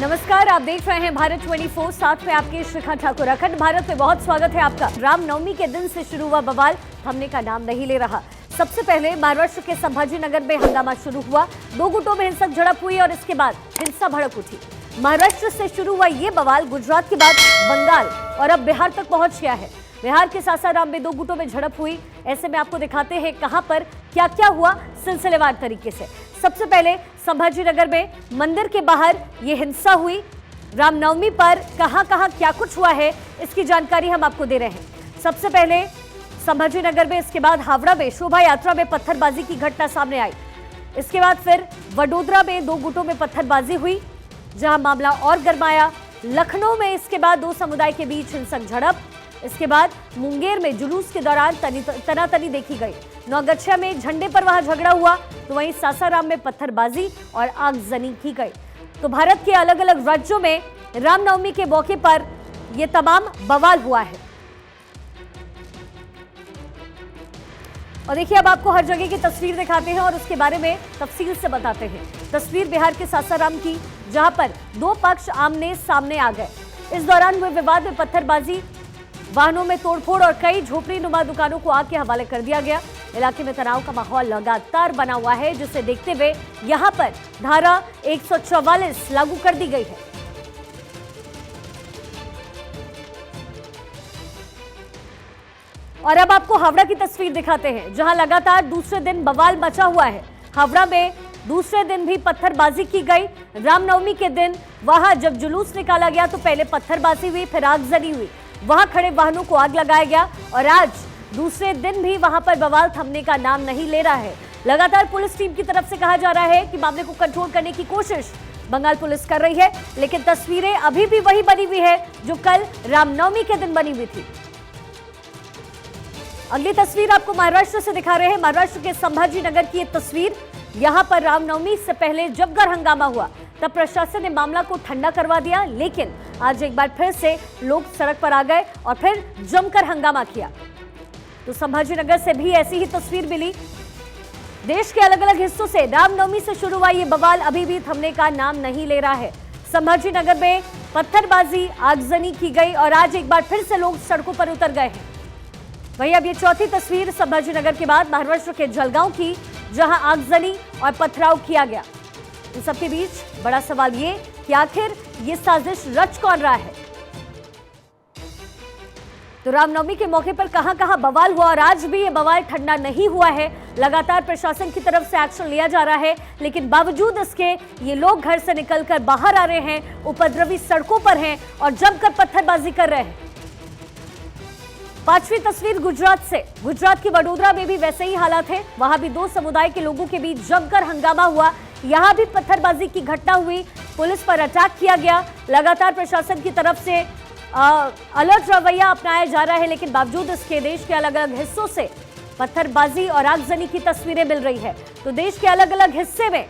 नमस्कार, आप देख रहे हैं भारत 24, साथ में आपके शिखा ठाकुर। अखंड भारत में बहुत स्वागत है आपका। रामनवमी के दिन से शुरू हुआ बवाल थमने का नाम नहीं ले रहा। सबसे पहले महाराष्ट्र के संभाजीनगर में हंगामा शुरू हुआ, दो गुटों में हिंसक झड़प हुई और इसके बाद हिंसा भड़क उठी। महाराष्ट्र से शुरू हुआ ये बवाल गुजरात के बाद बंगाल और अब बिहार तक पहुंच गया है। बिहार के सासाराम में दो गुटों में झड़प हुई। ऐसे में आपको दिखाते हैं कहां पर क्या क्या हुआ सिलसिलेवार तरीके से। सबसे पहले संभाजीनगर में मंदिर के बाहर ये हिंसा हुई। रामनवमी पर कहां कहां क्या कुछ हुआ है इसकी जानकारी हम आपको दे रहे हैं। सबसे पहले संभाजीनगर में, इसके बाद हावड़ा में शोभा यात्रा में पत्थरबाजी की घटना सामने आई। इसके बाद फिर वडोदरा में दो गुटों में पत्थरबाजी हुई, जहां मामला और गरमाया। लखनऊ में इसके बाद दो समुदाय के बीच हिंसक झड़प। इसके बाद मुंगेर में जुलूस के दौरान तनातनी देखी गई। नौगछिया में झंडे पर वहां झगड़ा हुआ, तो वहीं सासाराम में पत्थरबाजी और आगजनी की गई। तो भारत के अलग अलग राज्यों में रामनवमी के मौके पर यह तमाम बवाल हुआ है। और देखिए, अब आपको हर जगह की तस्वीर दिखाते हैं और उसके बारे में तफसील से बताते हैं। तस्वीर बिहार के सासाराम की, जहां पर दो पक्ष आमने सामने आ गए। इस दौरान हुए विवाद में पत्थरबाजी, वाहनों में तोड़फोड़ और कई झोपड़ी नुमा दुकानों को आग के हवाले कर दिया गया। इलाके में तनाव का माहौल लगातार बना हुआ है, जिसे देखते हुए यहां पर धारा 144 लागू कर दी गई है। और अब आपको हावड़ा की तस्वीर दिखाते हैं, जहां लगातार दूसरे दिन बवाल मचा हुआ है। हावड़ा में दूसरे दिन भी पत्थरबाजी की गई। रामनवमी के दिन वहां जब जुलूस निकाला गया तो पहले पत्थरबाजी हुई, फिर आगजनी हुई, वहां खड़े वाहनों को आग लगाया गया। और आज दूसरे दिन भी वहां पर बवाल थमने का नाम नहीं ले रहा है। लगातार पुलिस टीम की तरफ से कहा जा रहा है कि मामले को कंट्रोल करने की कोशिश बंगाल पुलिस कर रही है, लेकिन तस्वीरें अभी भी वही बनी हुई है जो कल रामनवमी के दिन बनी हुई थी। अगली तस्वीर आपको महाराष्ट्र से दिखा रहे हैं। महाराष्ट्र के संभाजीनगर की ये तस्वीर। यहां पर रामनवमी से पहले जमकर हंगामा हुआ, तब प्रशासन ने मामला को ठंडा करवा दिया, लेकिन आज एक बार फिर से लोग सड़क पर आ गए और फिर जमकर हंगामा किया। तो संभाजीनगर से भी ऐसी ही तस्वीर मिली। देश के अलग अलग हिस्सों से रामनवमी से शुरू हुआ ये बवाल अभी भी थमने का नाम नहीं ले रहा है। संभाजीनगर में पत्थरबाजी, आगजनी की गई और आज एक बार फिर से लोग सड़कों पर उतर गए हैं। वहीं अब ये चौथी तस्वीर संभाजीनगर के बाद महाराष्ट्र के जलगांव की, जहां आगजनी और पथराव किया गया। इन सबके बीच बड़ा सवाल ये कि आखिर ये साजिश रच कौन रहा है। तो रामनवमी के मौके पर कहां कहां बवाल हुआ और आज भी ये बवाल ठंडा नहीं हुआ है। लगातार प्रशासन की तरफ से एक्शन लिया जा रहा है, लेकिन बावजूद इसके ये लोग घर से निकलकर बाहर आ रहे हैं, उपद्रवी सड़कों पर हैं और जमकर पत्थरबाजी कर रहे हैं। पांचवी तस्वीर गुजरात से। गुजरात की वडोदरा में भी वैसे ही हालात है। वहां भी दो समुदाय के लोगों के बीच जमकर हंगामा हुआ। यहां भी पत्थरबाजी की घटना हुई, पुलिस पर अटैक किया गया। लगातार प्रशासन की तरफ से अलर्ट रवैया अपनाया जा रहा है, लेकिन बावजूद इसके देश के अलग अलग हिस्सों से पत्थरबाजी और आगजनी की तस्वीरें मिल रही है। तो देश के अलग अलग हिस्से में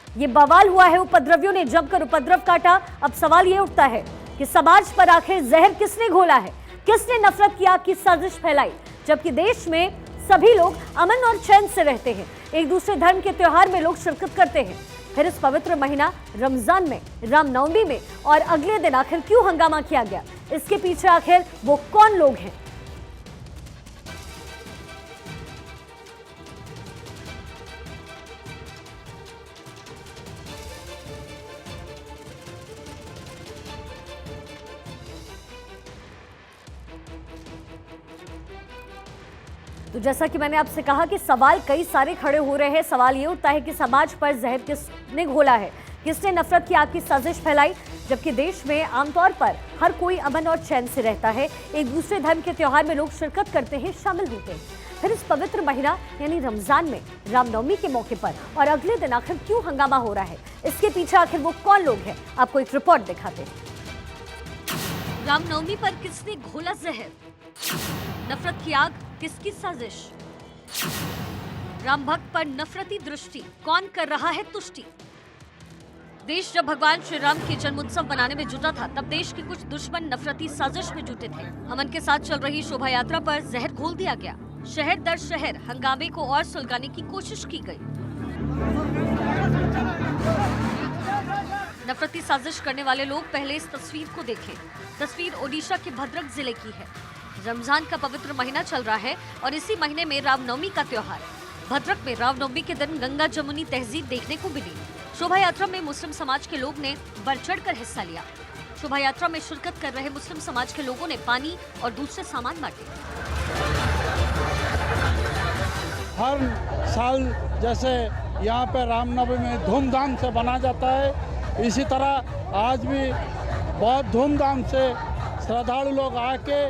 ये बवाल हुआ है, उपद्रवियों ने जमकर उपद्रव काटा। अब सवाल ये उठता है कि समाज पर आखिर जहर किसने घोला है, किसने नफरत की आग की साजिश फैलाई, जबकि देश में सभी लोग अमन और चैन से रहते हैं, एक दूसरे धर्म के त्योहार में लोग शिरकत करते हैं। फिर इस पवित्र महीना रमजान में, रामनवमी में और अगले दिन आखिर क्यों हंगामा किया गया, इसके पीछे आखिर वो कौन लोग हैं। तो जैसा कि मैंने आपसे कहा कि सवाल कई सारे खड़े हो रहे हैं। सवाल ये उठता है कि समाज पर जहर किसने घोला है, किसने नफरत की आग की साजिश फैलाई, जबकि देश में आमतौर पर हर कोई अमन और चैन से रहता है, एक दूसरे धर्म के त्योहार में लोग शिरकत करते हैं, शामिल होते हैं। फिर इस पवित्र महीना यानी रमजान में, रामनवमी के मौके पर और अगले दिन आखिर क्यों हंगामा हो रहा है, इसके पीछे आखिर वो कौन लोग हैं, आपको एक रिपोर्ट दिखाते हैं। रामनवमी पर किसने घोला जहर, नफरत की आग किसकी साजिश, राम भक्त पर नफरती दृष्टि, कौन कर रहा है तुष्टि। देश जब भगवान श्री राम के जन्मोत्सव मनाने में जुटा था, तब देश के कुछ दुश्मन नफरती साजिश में जुटे थे। अमन के साथ चल रही शोभा यात्रा पर जहर घोल दिया गया। शहर दर शहर हंगामे को और सुलगाने की कोशिश की गई। नफरती साजिश करने वाले लोग पहले इस तस्वीर को देखें। तस्वीर ओडिशा के भद्रक जिले की है। रमजान का पवित्र महीना चल रहा है और इसी महीने में रामनवमी का त्योहार। भद्रक में रामनवमी के दिन गंगा जमुनी तहजीब देखने को मिली। शोभा यात्रा में मुस्लिम समाज के लोग ने बढ़ चढ़कर हिस्सा लिया। शोभा यात्रा में शिरकत कर रहे मुस्लिम समाज के लोगों ने पानी और दूसरे सामान बांटे। हर साल जैसे यहाँ पे रामनवमी धूमधाम से मनाया जाता है, इसी तरह आज भी बहुत धूमधाम से श्रद्धालु लोग आके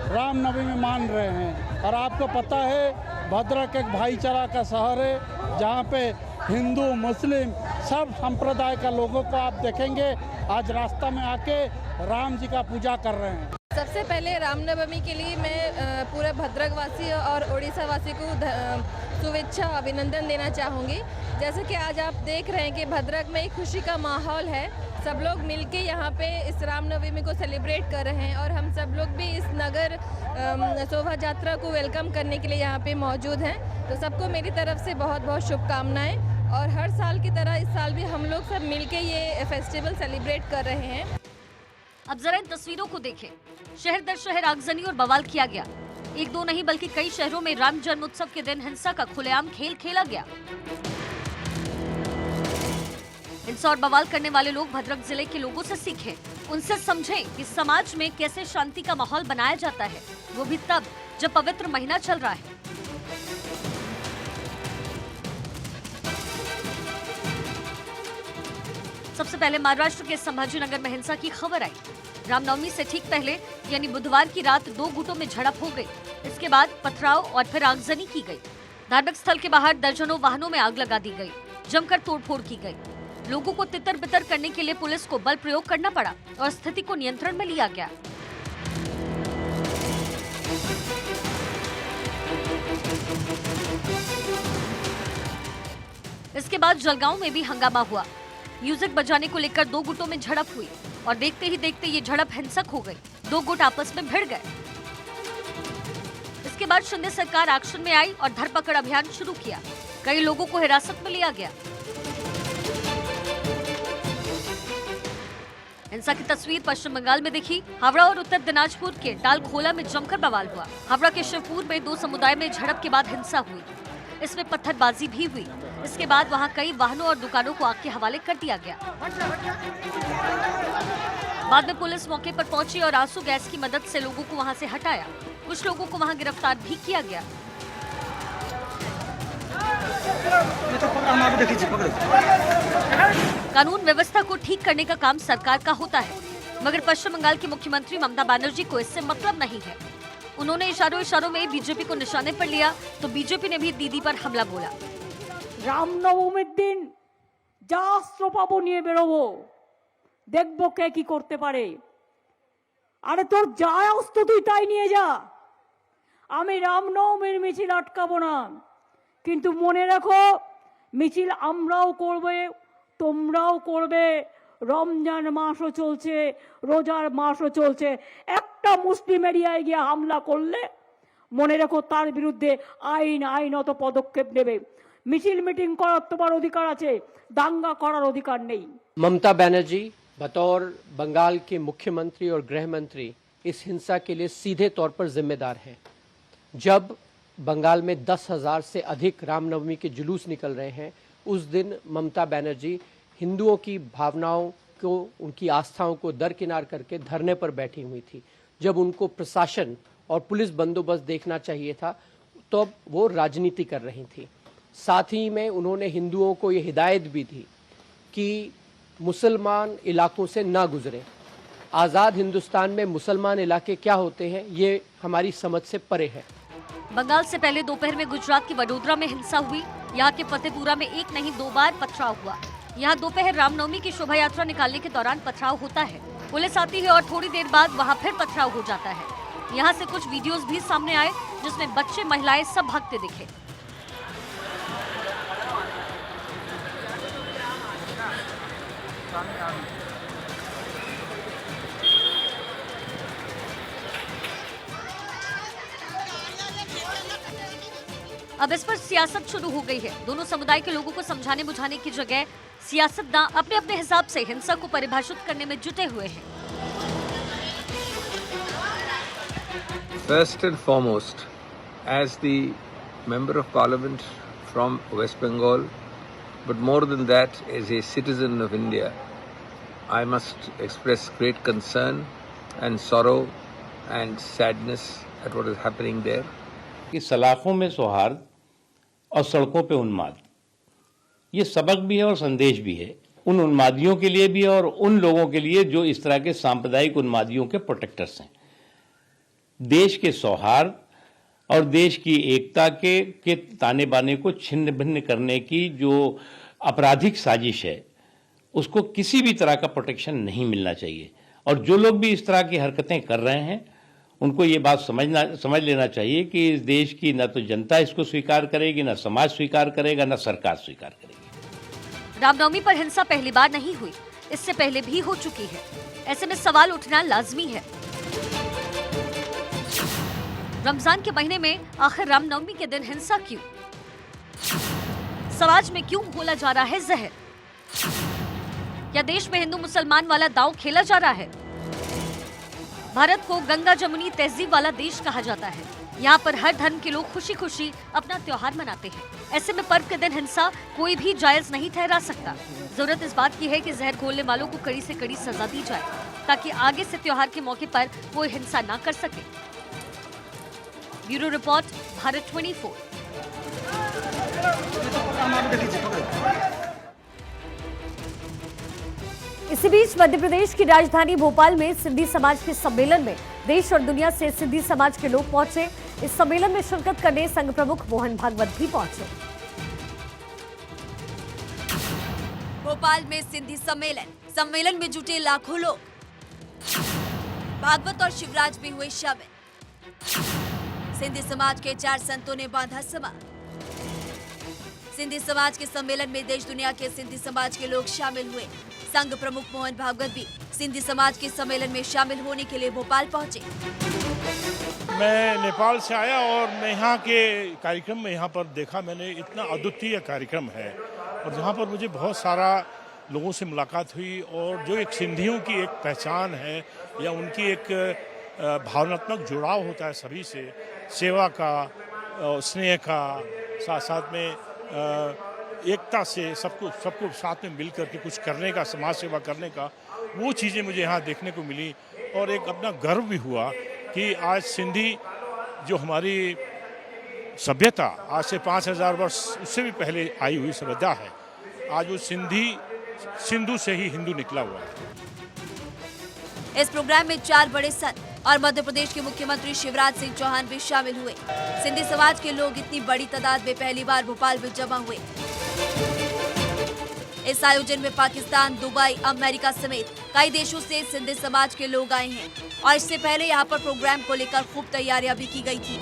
रामनवमी मान रहे हैं। और आपको पता है भद्रक एक भाईचारा का शहर है, जहाँ पे हिंदू मुस्लिम सब संप्रदाय का लोगों को आप देखेंगे आज रास्ता में आके राम जी का पूजा कर रहे हैं। सबसे पहले रामनवमी के लिए मैं पूरे भद्रक वासी और उड़ीसा वासी को शुभेच्छा अभिनंदन देना चाहूँगी। जैसे कि आज आप देख रहे हैं कि भद्रक में एक खुशी का माहौल है। सब लोग मिलके यहाँ पे इस रामनवमी को सेलिब्रेट कर रहे हैं और हम सब लोग भी इस नगर शोभा यात्रा को वेलकम करने के लिए यहाँ पे मौजूद हैं। तो सबको मेरी तरफ से बहुत बहुत शुभकामनाएं और हर साल की तरह इस साल भी हम लोग सब मिलके ये फेस्टिवल सेलिब्रेट कर रहे हैं। अब जरा इन तस्वीरों को देखें। शहर दर शहर आगजनी और बवाल किया गया। एक दो नहीं बल्कि कई शहरों में राम जन्मोत्सव के दिन हिंसा का खुलेआम खेल खेला गया। हिंसा और बवाल करने वाले लोग भद्रक जिले के लोगों से सीखें, उनसे समझें कि समाज में कैसे शांति का माहौल बनाया जाता है, वो भी तब जब पवित्र महीना चल रहा है। सबसे पहले महाराष्ट्र के संभाजीनगर में हिंसा की खबर आई। रामनवमी से ठीक पहले यानी बुधवार की रात दो गुटों में झड़प हो गई। इसके बाद पथराव और फिर आगजनी की गई। धार्मिक स्थल के बाहर दर्जनों वाहनों में आग लगा दी गई। जमकर तोड़फोड़ की गई। लोगों को तितर बितर करने के लिए पुलिस को बल प्रयोग करना पड़ा और स्थिति को नियंत्रण में लिया गया। इसके बाद जलगांव में भी हंगामा हुआ। म्यूजिक बजाने को लेकर दो गुटों में झड़प हुई और देखते ही देखते ये झड़प हिंसक हो गई। दो गुट आपस में भिड़ गए। इसके बाद शिंदे सरकार एक्शन में आई और धरपकड़ अभियान शुरू किया। कई लोगों को हिरासत में लिया गया। हिंसा की तस्वीर पश्चिम बंगाल में दिखी। हावड़ा और उत्तर दिनाजपुर के डालखोला में जमकर बवाल हुआ। हावड़ा के शिवपुर में दो समुदाय में झड़प के बाद हिंसा हुई। इसमें पत्थरबाजी भी हुई। इसके बाद वहां कई वाहनों और दुकानों को आग के हवाले कर दिया गया। बाद में पुलिस मौके पर पहुंची और आंसू गैस की मदद से लोगों को वहां से हटाया। कुछ लोगों को वहां गिरफ्तार भी किया गया। कानून व्यवस्था को ठीक करने का काम सरकार का होता है, मगर पश्चिम बंगाल की मुख्यमंत्री ममता बनर्जी को इससे मतलब नहीं है। उन्होंने इशारों में बीजेपी को निशाने पर लिया तो बीजेपी ने भी दीदी पर हमला बोला। রামনবমীর দিন যা অস্ত্র পাবো নিয়ে বেরোবো, দেখবো কে কি করতে পারে। আরে তোর যা অস্ত্র তুই তাই নিয়ে যা, আমি রামনবমীর মিছিল আটকাবো না। কিন্তু মনে রাখো মিছিল আমরাও করবে, তোমরাও করবে। রমজান মাসও চলছে, রোজার মাসও চলছে। একটা মুসলিম এরিয়ায় গিয়ে হামলা করলে মনে রাখো তার বিরুদ্ধে আইনত পদক্ষেপ নেবে। মিছিল মিটিং করার তোমার অধিকার আছে, দাঙ্গা করার অধিকার নেই। ममता बनर्जी बतौर बंगाल के मुख्यमंत्री और गृह मंत्री इस हिंसा के लिए सीधे तौर पर जिम्मेदार हैं। जब बंगाल में 10,000 से अधिक रामनवमी के जुलूस निकल रहे हैं, उस दिन ममता बनर्जी हिंदुओं की भावनाओं को, उनकी आस्थाओं को दरकिनार करके धरने पर बैठी हुई थी। जब उनको प्रशासन और पुलिस बंदोबस्त देखना चाहिए था, तो वो राजनीति कर रही थी। साथ ही में उन्होंने हिंदुओं को ये हिदायत भी दी कि मुसलमान इलाकों से ना गुजरें। आज़ाद हिंदुस्तान में मुसलमान इलाके क्या होते हैं, ये हमारी समझ से परे है। बंगाल से पहले दोपहर में गुजरात के वडोदरा में हिंसा हुई। यहाँ के फतेहपुरा में एक नहीं दो बार पथराव हुआ। यहाँ दोपहर रामनवमी की शोभा यात्रा निकालने के दौरान पथराव होता है। पुलिस आती है और थोड़ी देर बाद वहाँ फिर पथराव हो जाता है। यहाँ से कुछ वीडियोस भी सामने आए जिसमें बच्चे महिलाएं सब भागते दिखे। अब इस पर सियासत शुरू हो गई है। दोनों समुदाय के लोगों को समझाने बुझाने की जगह सियासतदान अपने अपने हिसाब से हिंसा को परिभाषित करने में जुटे हुए हैं। First and foremost, as the Member of Parliament from West Bengal, but more than that, as a citizen of India, I must express great concern and sorrow and sadness at what is happening there. कि सलाखों में सौहार्द और सड़कों पे उन्माद, ये सबक भी है और संदेश भी है, उन उन्मादियों के लिए भी है और उन लोगों के लिए जो इस तरह के सांप्रदायिक उन्मादियों के प्रोटेक्टर्स हैं। देश के सौहार्द और देश की एकता के ताने बाने को छिन्न भिन्न करने की जो आपराधिक साजिश है, उसको किसी भी तरह का प्रोटेक्शन नहीं मिलना चाहिए। और जो लोग भी इस तरह की हरकतें कर रहे हैं, उनको ये बात समझ लेना चाहिए कि इस देश की न तो जनता इसको स्वीकार करेगी, न समाज स्वीकार करेगा, न सरकार स्वीकार करेगी। रामनवमी पर हिंसा पहली बार नहीं हुई, इससे पहले भी हो चुकी है। ऐसे में सवाल उठना लाजमी है। रमजान के महीने में आखिर रामनवमी के दिन हिंसा क्यों? समाज में क्यों घोला जा रहा है जहर? या देश में हिंदू मुसलमान वाला दांव खेला जा रहा है? भारत को गंगा जमुनी तहजीब वाला देश कहा जाता है। यहाँ पर हर धर्म के लोग खुशी खुशी अपना त्योहार मनाते हैं। ऐसे में पर्व के दिन हिंसा कोई भी जायज नहीं ठहरा सकता। जरूरत इस बात की है कि जहर घोलने वालों को कड़ी से कड़ी सजा दी जाए, ताकि आगे से त्योहार के मौके पर कोई हिंसा न कर सके। Bureau report, Bharat 24। इसी बीच मध्य प्रदेश की राजधानी भोपाल में सिंधी समाज के सम्मेलन में देश और दुनिया से सिंधी समाज के लोग पहुंचे। इस सम्मेलन में शिरकत करने संघ प्रमुख मोहन भागवत भी पहुंचे। भोपाल में सिंधी सम्मेलन में जुटे लाखों लोग। भागवत और शिवराज भी हुए शामिल। सिंधी समाज के 4 संतों ने बांधा समा। सिंधी समाज के सम्मेलन में देश दुनिया के सिंधी समाज के लोग शामिल हुए। संघ प्रमुख मोहन भागवत भी सिंधी समाज के सम्मेलन में शामिल होने के लिए भोपाल पहुंचे। मैं नेपाल से आया और मैं यहाँ के कार्यक्रम में यहाँ पर देखा, मैंने इतना अद्वितीय कार्यक्रम है और यहाँ पर मुझे बहुत सारा लोगों से मुलाकात हुई और जो एक सिंधियों की एक पहचान है या उनकी एक भावनात्मक जुड़ाव होता है सभी से, सेवा का, स्नेह का, साथ साथ में एकता से सबको साथ में मिल करके कुछ करने का, समाज सेवा करने का, वो चीज़ें मुझे यहाँ देखने को मिली और एक अपना गर्व भी हुआ कि आज सिंधी जो हमारी सभ्यता आज से 5000 वर्ष उससे भी पहले आई हुई सभ्यता है, आज वो सिंधु से ही हिंदू निकला हुआ है। इस प्रोग्राम में 4 बड़े संत और मध्य प्रदेश के मुख्यमंत्री शिवराज सिंह चौहान भी शामिल हुए। सिंधी समाज के लोग इतनी बड़ी तादाद में पहली बार भोपाल में जमा हुए। इस आयोजन में पाकिस्तान, दुबई, अमेरिका समेत कई देशों से सिंधी समाज के लोग आए हैं और इससे पहले यहाँ पर प्रोग्राम को लेकर खूब तैयारियां भी की गई थी।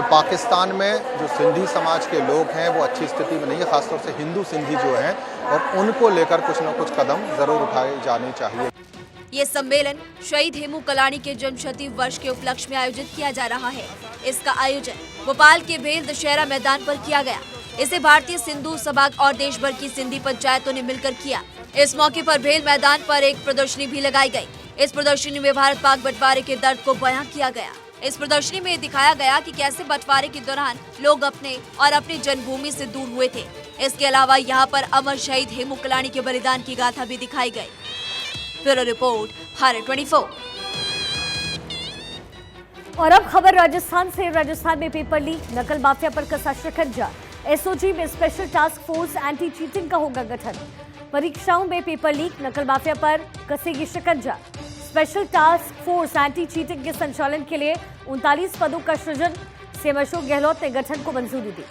पाकिस्तान में जो सिंधी समाज के लोग हैं वो अच्छी स्थिति में नहीं है, खासतौर से हिंदू सिंधी जो हैं, और उनको लेकर कुछ न कुछ कदम जरूर उठाए जाने चाहिए। ये सम्मेलन शहीद हेमू कलानी के जन्मशती वर्ष के उपलक्ष्य में आयोजित किया जा रहा है। इसका आयोजन भोपाल के भेल दशहरा मैदान पर किया गया। इसे भारतीय सिंधु सभा और देश भर की सिंधी पंचायतों ने मिलकर किया। इस मौके पर भेल मैदान पर एक प्रदर्शनी भी लगाई गई। इस प्रदर्शनी में भारत पाक बंटवारे के दर्द को बयां किया गया। इस प्रदर्शनी में दिखाया गया कि कैसे बंटवारे के दौरान लोग अपनी जन्मभूमि से दूर हुए थे। इसके अलावा यहाँ पर अमर शहीद हेमू कलानी के बलिदान की गाथा भी दिखाई गई। Bureau report, Bharat 24। और अब खबर राजस्थान से। राजस्थान में पेपर लीक, नकल माफिया पर कसा शिकंजा। एसओजी में special task force anti cheating का होगा गठन। परीक्षाओं में पेपर लीक, नकल माफिया पर कसेगी शिकंजा। Special task force anti cheating के संचालन के लिए 39 पदों का सृजन। सीएम अशोक गहलोत ने गठन को मंजूरी दी।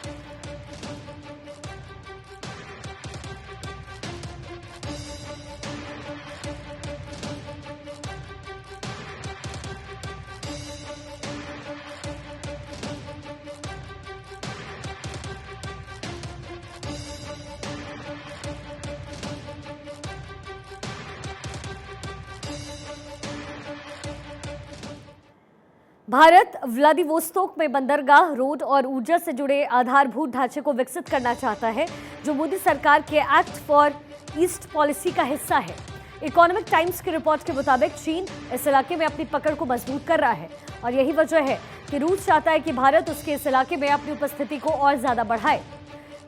भारत व्लादिवोस्तोक में बंदरगाह, रोड और ऊर्जा से जुड़े आधारभूत ढांचे को विकसित करना चाहता है। जो मोदी सरकार के एक्ट फॉर ईस्ट पॉलिसी का हिस्सा है। इकोनॉमिक टाइम्स की रिपोर्ट के मुताबिक चीन इस इलाके में अपनी पकड़ को मजबूत कर रहा है और यही वजह है कि रूस चाहता है कि भारत उसके इस इलाके में अपनी उपस्थिति को और ज्यादा बढ़ाए।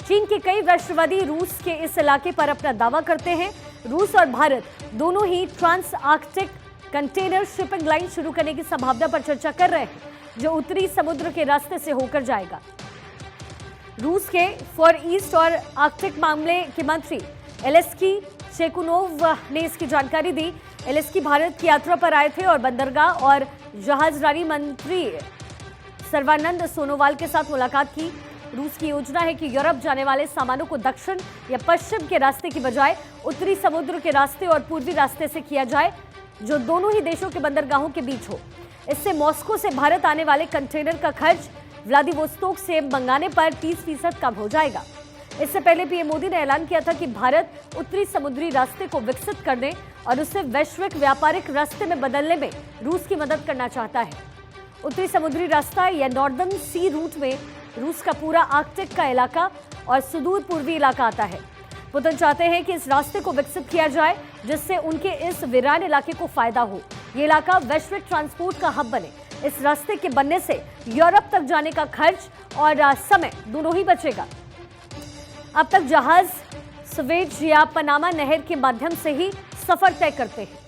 चीन के कई राष्ट्रवादी रूस के इस इलाके पर अपना दावा करते हैं। रूस और भारत दोनों ही trans Arctic container shipping line शुरू करने की संभावना पर चर्चा कर रहे हैं, जो उत्तरी समुद्र के रास्ते से होकर जाएगा। रूस के फॉर ईस्ट और आर्कटिक मामले के मंत्री एलेस्की शेकुनोव ने इसकी जानकारी दी। एलेस्की भारत की यात्रा पर आए थे और बंदरगाह और जहाजरानी मंत्री सर्बानंद सोनोवाल के साथ मुलाकात की। रूस की योजना है कि यूरोप जाने वाले सामानों को दक्षिण या पश्चिम के रास्ते की बजाय उत्तरी समुद्र के रास्ते और पूर्वी रास्ते से किया जाए, जो दोनों ही देशों के बंदरगाहों के बीच हो। इससे मॉस्को से भारत आने वाले कंटेनर का खर्च व्लादिवोस्तोक से मंगाने पर 30% कम हो जाएगा। इससे पहले पीएम मोदी ने ऐलान किया था कि भारत उत्तरी समुद्री रास्ते को विकसित करने और उसे वैश्विक व्यापारिक रास्ते में बदलने में रूस की मदद करना चाहता है। उत्तरी समुद्री रास्ता या नॉर्दर्न सी रूट में रूस का पूरा आर्कटिक का इलाका और सुदूर पूर्वी इलाका आता है। पुतिन चाहते हैं कि इस रास्ते को विकसित किया जाए, जिससे उनके इस वीरान इलाके को फायदा हो। ये इलाका वैश्विक ट्रांसपोर्ट का हब बने। इस रास्ते के बनने से यूरोप तक जाने का खर्च और समय दोनों ही बचेगा। अब तक जहाज स्वेज या पनामा नहर के माध्यम से ही सफर तय करते हैं।